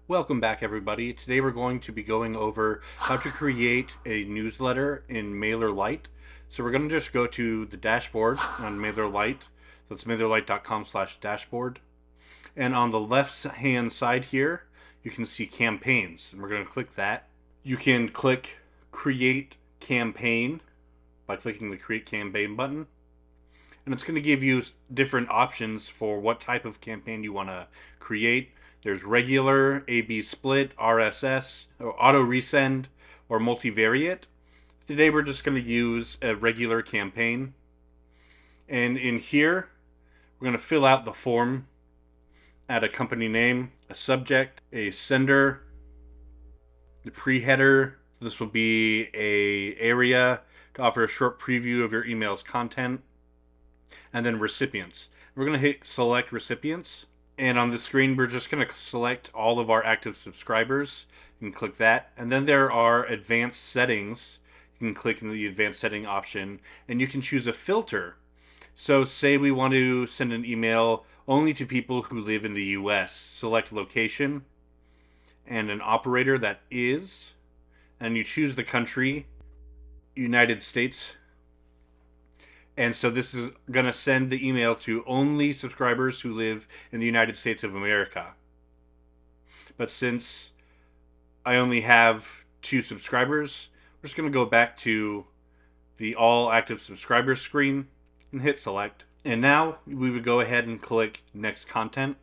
Welcome back, everybody. Today we're going to be going over how to create a newsletter in MailerLite. So we're going to just go to the dashboard on MailerLite. That's MailerLite.com/dashboard. And on the left-hand side here, you can see campaigns. And we're going to click that. You can click Create Campaign by clicking the Create Campaign button. And it's going to give you different options for what type of campaign you want to create. There's regular, A/B split, RSS, or auto resend, or multivariate. Today we're just going to use a regular campaign. And in here, we're going to fill out the form, add a company name, a subject, a sender, the pre-header. This will be a area to offer a short preview of your email's content. And then recipients. We're going to hit select recipients. And on the screen, we're just going to select all of our active subscribers. You can click that. And then there are advanced settings. You can click in the advanced setting option and you can choose a filter. So say we want to send an email only to people who live in the US. Select location and an operator that is, and you choose the country, United States. And so this is going to send the email to only subscribers who live in the United States of America. But since I only have 2 subscribers, we're just going to go back to the all active subscribers screen and hit select. And now we would go ahead and click next content.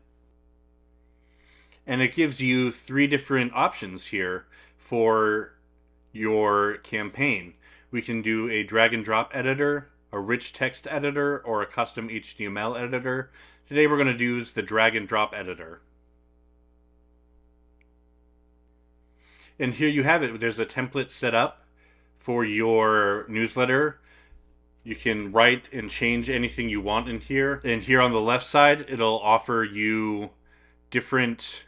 And it gives you 3 different options here for your campaign. We can do a drag and drop editor, a rich text editor, or a custom HTML editor. Today we're going to use the drag and drop editor. And here you have it. There's a template set up for your newsletter. You can write and change anything you want in here. And here on the left side, it'll offer you different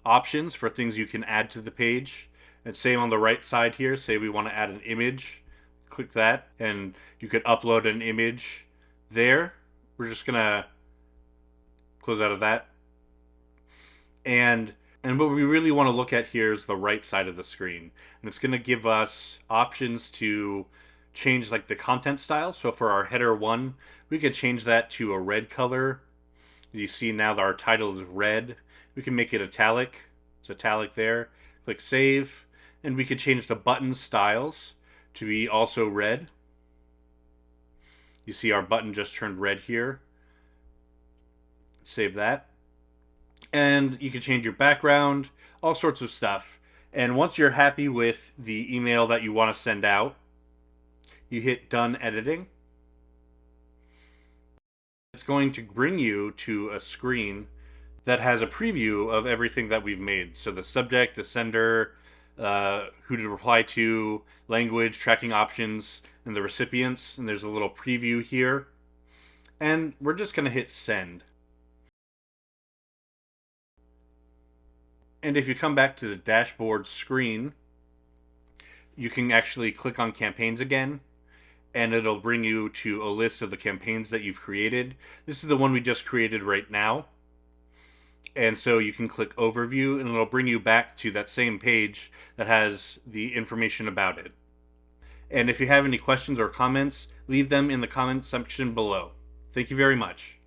options for things you can add to the page. And same on the right side here. Say we want to add an image. Click that and you could upload an image there. We're just gonna close out of that. And what we really want to look at here is the right side of the screen. And it's gonna give us options to change like the content style. So for our header 1, we could change that to a red color. You see now that our title is red. We can make it italic. It's italic there. Click save. And we could change the button styles to be also red. You see our button just turned red here. Save that. And you can change your background, all sorts of stuff. And once you're happy with the email that you want to send out, you hit done editing. It's going to bring you to a screen that has a preview of everything that we've made. So the subject, the sender, who to reply to, language, tracking options, and the recipients. And there's a little preview here. And we're just going to hit send. And if you come back to the dashboard screen, you can actually click on campaigns again. And it'll bring you to a list of the campaigns that you've created. This is the one we just created right now. And so you can click overview and it'll bring you back to that same page that has the information about it. And if you have any questions or comments, leave them in the comment section below. Thank you very much.